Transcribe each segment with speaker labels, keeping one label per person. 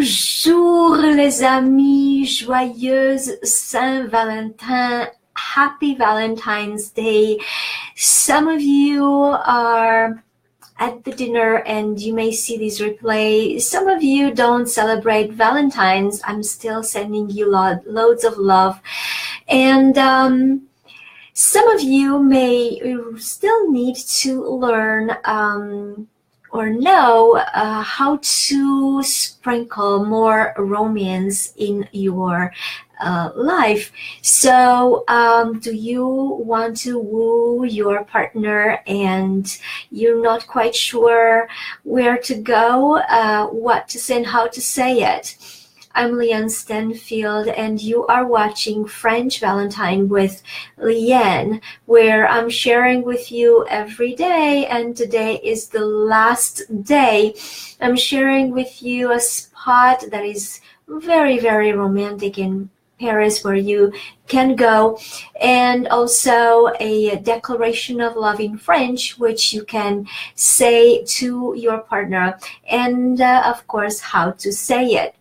Speaker 1: Bonjour les amis, joyeuse Saint-Valentin, happy Valentine's Day. Some of you are at the dinner and you may see this replay. Some of you don't celebrate Valentine's. I'm still sending you loads of love. And some of you may still need to learn or know how to sprinkle more romance in your life. So do you want to woo your partner and you're not quite sure where to go, what to say and how to say it? I'm Llyane Stanfield and you are watching French Valentine with Llyane, where I'm sharing with you every day, and today is the last day. I'm sharing with you a spot that is very, very romantic in Paris where you can go, and also a declaration of love in French which you can say to your partner, and of course how to say it.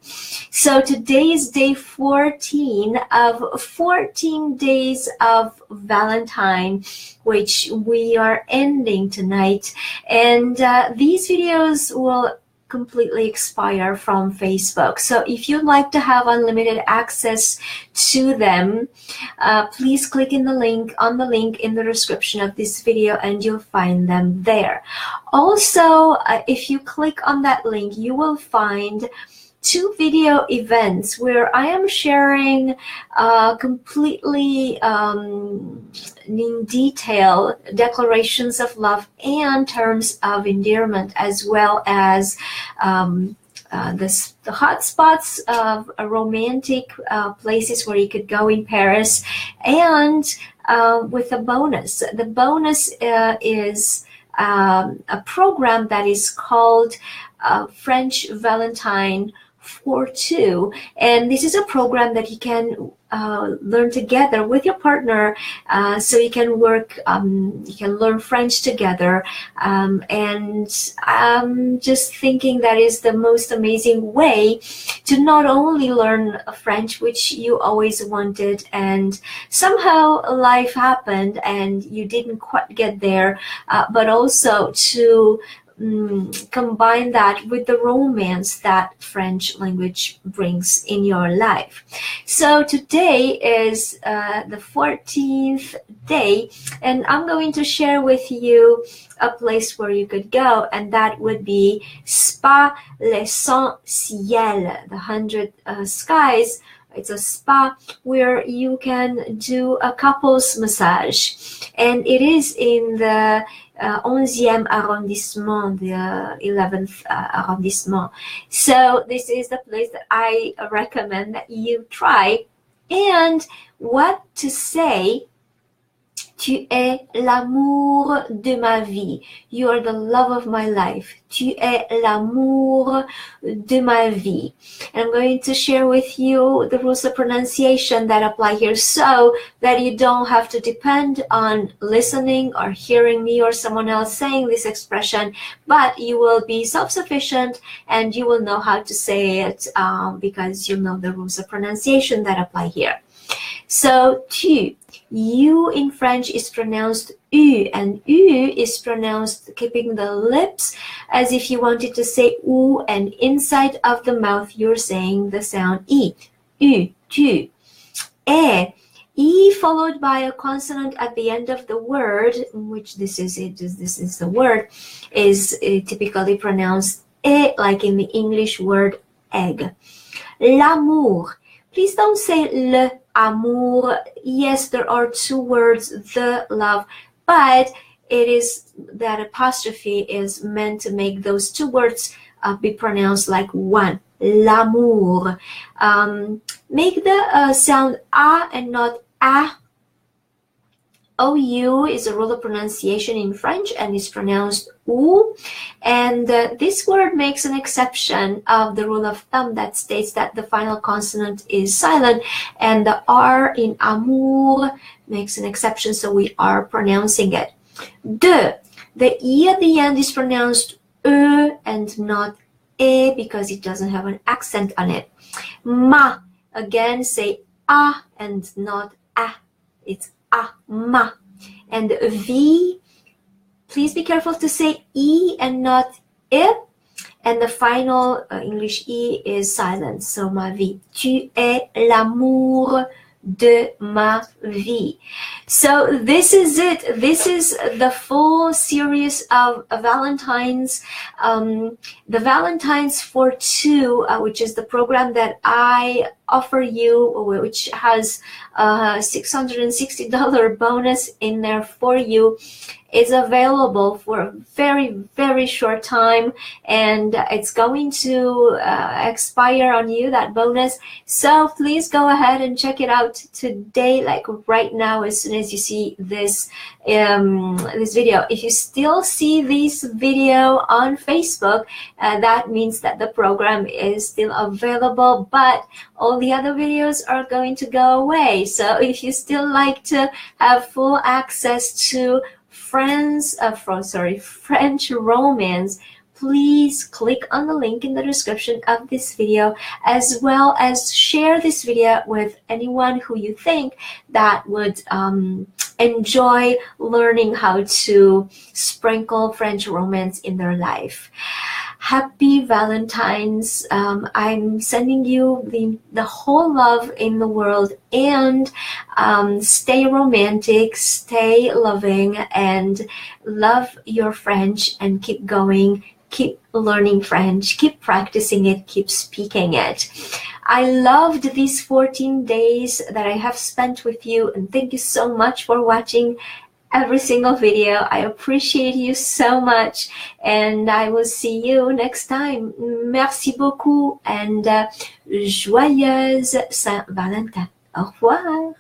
Speaker 1: So today is day 14 of 14 days of Valentine, which we are ending tonight, and these videos will completely expire from Facebook. So if you'd like to have unlimited access to them, please click on the link in the description of this video and you'll find them there. Also, if you click on that link, you will find 2 video events where I am sharing completely in detail declarations of love and terms of endearment, as well as the hot spots of romantic places where you could go in Paris, and with a bonus. The bonus is a program that is called French Valentine for 2, and this is a program that you can learn together with your partner, so you can work, you can learn French together, and I'm just thinking that is the most amazing way to not only learn French, which you always wanted, and somehow life happened and you didn't quite get there, but also to combine that with the romance that French language brings in your life. So today is the 14th day, and I'm going to share with you a place where you could go, and that would be Spa Les 100 Ciels, the 100 skies. It's a spa where you can do a couples massage, and it is in the 11e arrondissement, the 11th arrondissement. So this is the place that I recommend that you try. And what to say: Tu es l'amour de ma vie. You are the love of my life. Tu es l'amour de ma vie. And I'm going to share with you the rules of pronunciation that apply here, so that you don't have to depend on listening or hearing me or someone else saying this expression, but you will be self-sufficient and you will know how to say it because you know the rules of pronunciation that apply here. So, tu. U in French is pronounced U, and U is pronounced keeping the lips as if you wanted to say U, and inside of the mouth you're saying the sound E. U, tu. E followed by a consonant at the end of the word, which this is the word, is typically pronounced E, like in the English word egg. L'amour. Please don't say le amour. Yes, there are 2 words, the love, but it is that apostrophe is meant to make those 2 words be pronounced like one. L'amour. Make the sound A and not A. OU is a rule of pronunciation in French and is pronounced OU, and this word makes an exception of the rule of thumb that states that the final consonant is silent, and the R in amour makes an exception, so we are pronouncing it. De, the E at the end is pronounced E and not E because it doesn't have an accent on it. Ma, again, say a and not a. It's a, ma. And V, please be careful to say E and not I. And the final English E is silent. So ma vie. Tu es l'amour de ma vie. So this is it. This is the full series of Valentine's. The Valentine's for Two, which is the program that I offer you, which has a $660 bonus in there for you, is available for a very, very short time, and it's going to expire on you, that bonus. So please go ahead and check it out today, like right now, as soon as you see this this video. If you still see this video on Facebook, that means that the program is still available, but all the other videos are going to go away. So if you still like to have full access to French romance, please click on the link in the description of this video, as well as share this video with anyone who you think that would enjoy learning how to sprinkle French romance in their life. Happy Valentine's. I'm sending you the whole love in the world, and stay romantic, stay loving, and love your French, and keep going, keep learning French, keep practicing it, keep speaking it. I loved these 14 days that I have spent with you, and thank you so much for watching every single video. I appreciate you so much, and I will see you next time. Merci beaucoup, and joyeuse Saint-Valentin. Au revoir.